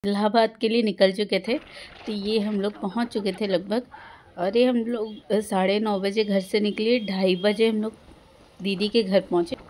इलाहाबाद के लिए निकल चुके थे। तो ये हम लोग पहुंच चुके थे लगभग। अरे हम लोग 9:30 बजे घर से निकले, 2:30 बजे हम लोग दीदी के घर पहुंचे।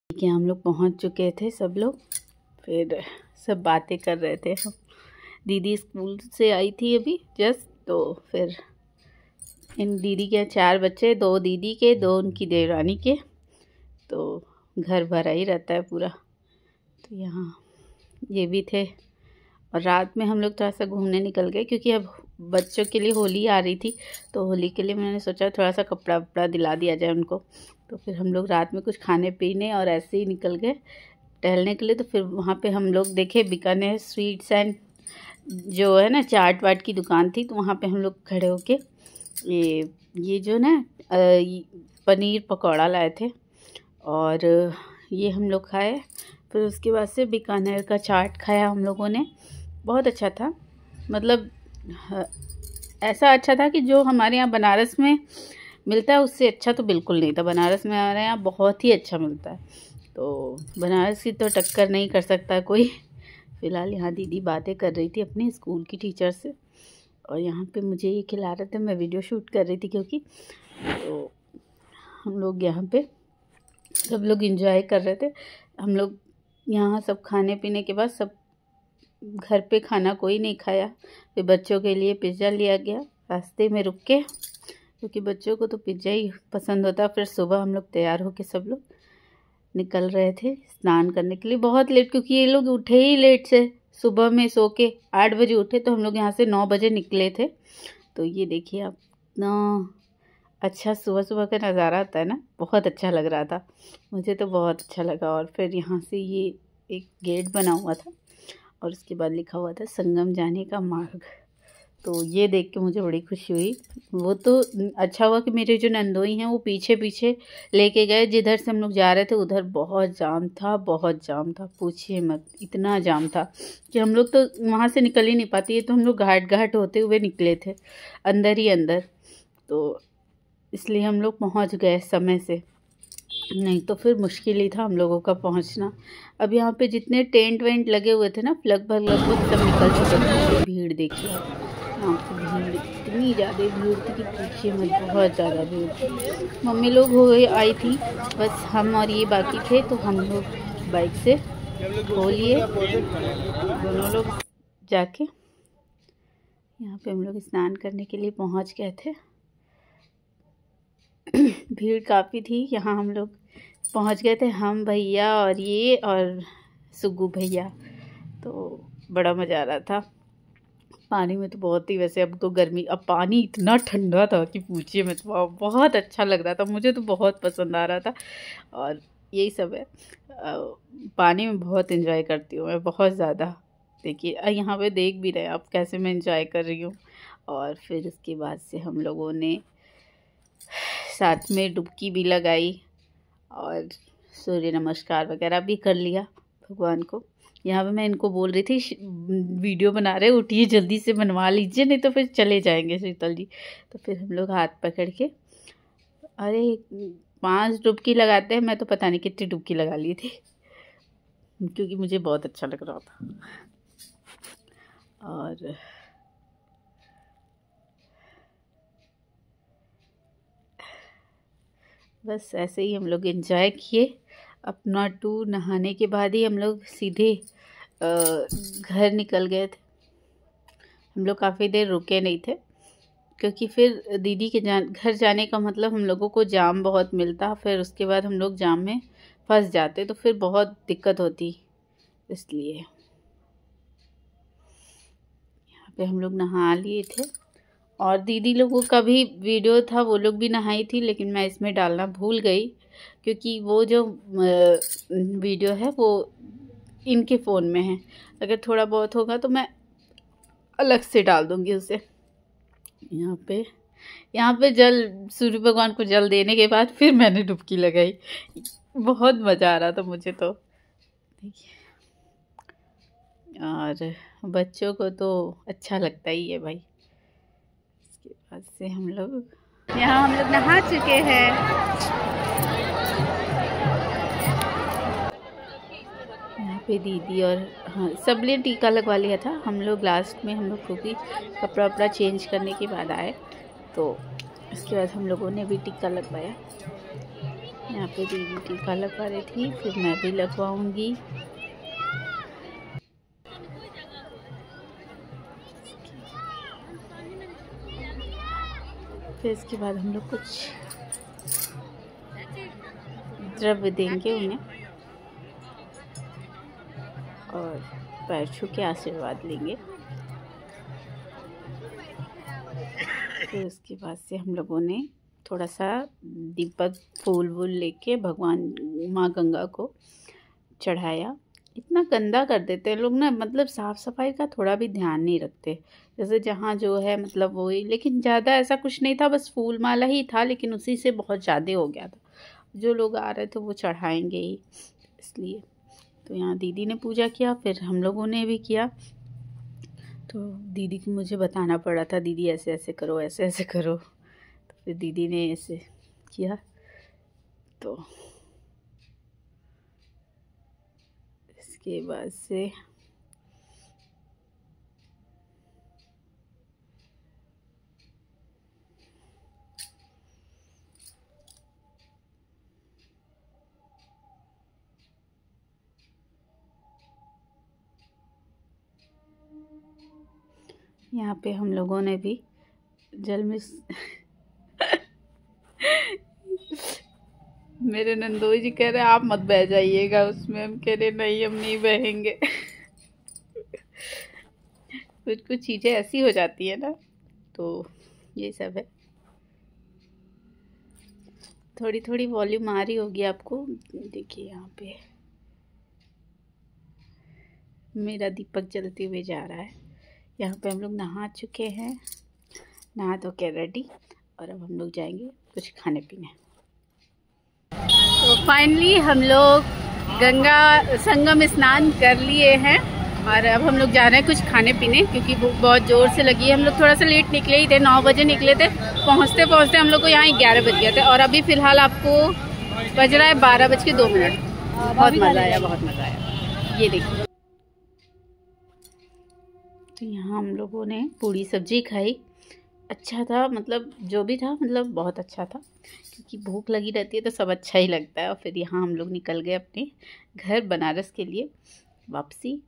कि हम लोग पहुंच चुके थे सब लोग। फिर सब बातें कर रहे थे हम। दीदी स्कूल से आई थी अभी जस्ट। तो फिर इन दीदी के 4 बच्चे, 2 दीदी के, 2 उनकी देवरानी के। तो घर भरा ही रहता है पूरा। तो यहाँ ये भी थे। और रात में हम लोग थोड़ा सा घूमने निकल गए, क्योंकि अब बच्चों के लिए होली आ रही थी। तो होली के लिए मैंने सोचा थोड़ा सा कपड़ा वपड़ा दिला दिया जाए उनको। तो फिर हम लोग रात में कुछ खाने पीने और ऐसे ही निकल गए टहलने के लिए। तो फिर वहाँ पे हम लोग देखे बीकानेर स्वीट्स एंड जो है ना चाट वाट की दुकान थी। तो वहाँ पे हम लोग खड़े होके ये जो ना पनीर पकौड़ा लाए थे और ये हम लोग खाए। फिर उसके बाद से बीकानेर का चाट खाया हम लोगों ने। बहुत अच्छा था। मतलब ऐसा अच्छा था कि जो हमारे यहाँ बनारस में मिलता है उससे अच्छा तो बिल्कुल नहीं था। बनारस में हमारे यहाँ बहुत ही अच्छा मिलता है। तो बनारस की तो टक्कर नहीं कर सकता कोई। फ़िलहाल यहाँ दीदी बातें कर रही थी अपने स्कूल की टीचर से। और यहाँ पे मुझे ये खिला रहे थे, मैं वीडियो शूट कर रही थी क्योंकि। तो हम लोग यहाँ पे सब लोग एंजॉय कर रहे थे। हम लोग यहाँ सब खाने पीने के बाद सब घर पे खाना कोई नहीं खाया। फिर बच्चों के लिए पिज़्ज़ा लिया गया रास्ते में रुक के, क्योंकि बच्चों को तो पिज़्ज़ा ही पसंद होता है। फिर सुबह हम लोग तैयार होके सब लोग निकल रहे थे स्नान करने के लिए। बहुत लेट, क्योंकि ये लोग उठे ही लेट से। सुबह में सो के 8 बजे उठे। तो हम लोग यहाँ से 9 बजे निकले थे। तो ये देखिए आप, इतना अच्छा सुबह सुबह का नज़ारा आता है ना, बहुत अच्छा लग रहा था। मुझे तो बहुत अच्छा लगा। और फिर यहाँ से ये एक गेट बना हुआ था और उसके बाद लिखा हुआ था संगम जाने का मार्ग। तो ये देख के मुझे बड़ी खुशी हुई। वो तो अच्छा हुआ कि मेरे जो नंदोई हैं वो पीछे पीछे लेके गए। जिधर से हम लोग जा रहे थे उधर बहुत जाम था, बहुत जाम था, पूछिए मत। इतना जाम था कि हम लोग तो वहाँ से निकल ही नहीं पाते। ये तो हम लोग घाट घाट होते हुए निकले थे, अंदर ही अंदर। तो इसलिए हम लोग पहुँच गए समय से, नहीं तो फिर मुश्किल ही था हम लोगों का पहुंचना। अब यहाँ पे जितने टेंट वेंट लगे हुए थे ना, लगभग सब निकल चुके थे। भीड़ देखिए आप, यहाँ पे भीड़ इतनी ज़्यादा भीड़ थी कि पूछिए मत, बहुत ज़्यादा भीड़ थी। मम्मी लोग हो गई आई थी, बस हम और ये बाकी थे। तो हम लोग बाइक से हो लिए दोनों लोग जाके। यहाँ पे हम लोग स्नान करने के लिए पहुँच गए थे। भीड़ काफ़ी थी। यहाँ हम लोग पहुँच गए थे, हम भैया और ये और सुग्गू भैया। तो बड़ा मज़ा आ रहा था। पानी में तो बहुत ही, वैसे अब तो गर्मी, अब पानी इतना ठंडा था कि पूछिए मत। बहुत अच्छा लग रहा था, मुझे तो बहुत पसंद आ रहा था। और यही सब है, पानी में बहुत एंजॉय करती हूँ मैं, बहुत ज़्यादा। देखिए यहाँ पे देख भी रहे आप कैसे मैं एंजॉय कर रही हूँ। और फिर उसके बाद से हम लोगों ने साथ में डुबकी भी लगाई और सूर्य नमस्कार वगैरह भी कर लिया भगवान को। यहाँ पे मैं इनको बोल रही थी वीडियो बना रहे, उठिए जल्दी से बनवा लीजिए, नहीं तो फिर चले जाएंगे शीतल जी। तो फिर हम लोग हाथ पकड़ के, अरे 5 डुबकी लगाते हैं, मैं तो पता नहीं कितनी डुबकी लगा ली थी, क्योंकि मुझे बहुत अच्छा लग रहा था। और बस ऐसे ही हम लोग एंजॉय किए अपना टूर। नहाने के बाद ही हम लोग सीधे घर निकल गए थे। हम लोग काफ़ी देर रुके नहीं थे, क्योंकि फिर दीदी के घर जाने का मतलब हम लोगों को जाम बहुत मिलता, फिर उसके बाद हम लोग जाम में फंस जाते तो फिर बहुत दिक्कत होती। इसलिए यहाँ पे हम लोग नहा लिए थे। और दीदी लोगों का भी वीडियो था, वो लोग भी नहाई थी, लेकिन मैं इसमें डालना भूल गई, क्योंकि वो जो वीडियो है वो इनके फ़ोन में है। अगर थोड़ा बहुत होगा तो मैं अलग से डाल दूँगी उसे। यहाँ पे जल, सूर्य भगवान को जल देने के बाद फिर मैंने डुबकी लगाई। बहुत मज़ा आ रहा था मुझे तो। और बच्चों को तो अच्छा लगता ही है भाई। इसके बाद से हम लोग नहा चुके हैं। यहाँ पे दीदी और हाँ सब ने टीका लगवा लिया था। हम लोग लास्ट में हम लोग को भी कपड़ा वपड़ा चेंज करने के बाद आए, तो इसके बाद हम लोगों ने भी टीका लगवाया। यहाँ पे दीदी टीका लगवा रही थी, फिर मैं भी लगवाऊंगी। फिर इसके बाद हम लोग कुछ द्रव्य देंगे उन्हें और पैर छू के आशीर्वाद लेंगे। फिर उसके बाद से हम लोगों ने थोड़ा सा दीपक फूल वूल लेके भगवान माँ गंगा को चढ़ाया। इतना गंदा कर देते हैं लोग ना, मतलब साफ़ सफाई का थोड़ा भी ध्यान नहीं रखते। जैसे जहाँ जो है मतलब वही, लेकिन ज़्यादा ऐसा कुछ नहीं था, बस फूल माला ही था, लेकिन उसी से बहुत ज़्यादा हो गया था। जो लोग आ रहे थे वो चढ़ाएंगे ही, इसलिए। तो यहाँ दीदी ने पूजा किया, फिर हम लोगों ने भी किया। तो दीदी को मुझे बताना पड़ा था, दीदी ऐसे ऐसे करो, ऐसे ऐसे करो। तो फिर दीदी ने ऐसे किया। तो इसके बाद से यहाँ पे हम लोगों ने भी जल में मेरे नंदोई जी कह रहे आप मत बह जाइएगा उसमें। हम कह रहे नहीं, हम नहीं बहेंगे। कुछ चीज़ें ऐसी हो जाती है ना, तो ये सब है। थोड़ी थोड़ी वॉल्यूम आ रही होगी आपको। देखिए यहाँ पे मेरा दीपक जलते हुए जा रहा है। यहाँ पे हम लोग नहा चुके हैं, नहा धो के रेडी, और अब हम लोग जाएंगे कुछ खाने पीने। तो फाइनली हम लोग गंगा संगम स्नान कर लिए हैं, और अब हम लोग जा रहे हैं कुछ खाने पीने, क्योंकि भूख बहुत ज़ोर से लगी है। हम लोग थोड़ा सा लेट निकले ही थे, 9 बजे निकले थे। पहुँचते पहुँचते हम लोग को यहाँ 11 बज गए थे, और अभी फ़िलहाल आपको बज रहा है 12:02। बहुत मज़ा आया, बहुत मज़ा आया। ये देखिए, तो यहाँ हम लोगों ने पूड़ी सब्जी खाई। अच्छा था, मतलब जो भी था, मतलब बहुत अच्छा था, क्योंकि भूख लगी रहती है तो सब अच्छा ही लगता है। और फिर यहाँ हम लोग निकल गए अपने घर बनारस के लिए वापसी,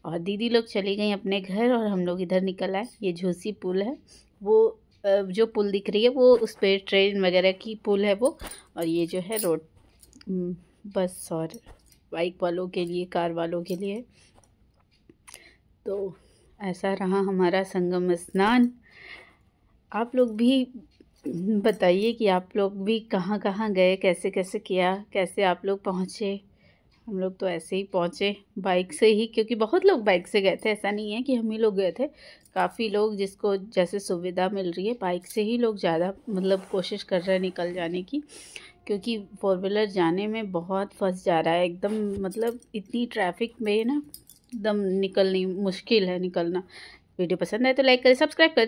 और दीदी लोग चली गई अपने घर और हम लोग इधर निकल आए। ये झूसी पुल है, वो जो पुल दिख रही है वो उस पर ट्रेन वगैरह की पुल है वो, और ये जो है रोड बस और बाइक वालों के लिए, कार वालों के लिए। तो ऐसा रहा हमारा संगम स्नान। आप लोग भी बताइए कि आप लोग भी कहाँ कहाँ गए, कैसे कैसे किया, कैसे आप लोग पहुँचे। हम लोग तो ऐसे ही पहुँचे बाइक से ही, क्योंकि बहुत लोग बाइक से गए थे, ऐसा नहीं है कि हम ही लोग गए थे। काफ़ी लोग जिसको जैसे सुविधा मिल रही है, बाइक से ही लोग ज़्यादा मतलब कोशिश कर रहे हैं निकल जाने की, क्योंकि 4 व्हीलर जाने में बहुत फंस जा रहा है एकदम। मतलब इतनी ट्रैफिक में ना एकदम निकलनी मुश्किल है निकलना। वीडियो पसंद आए तो लाइक करें, सब्सक्राइब करें।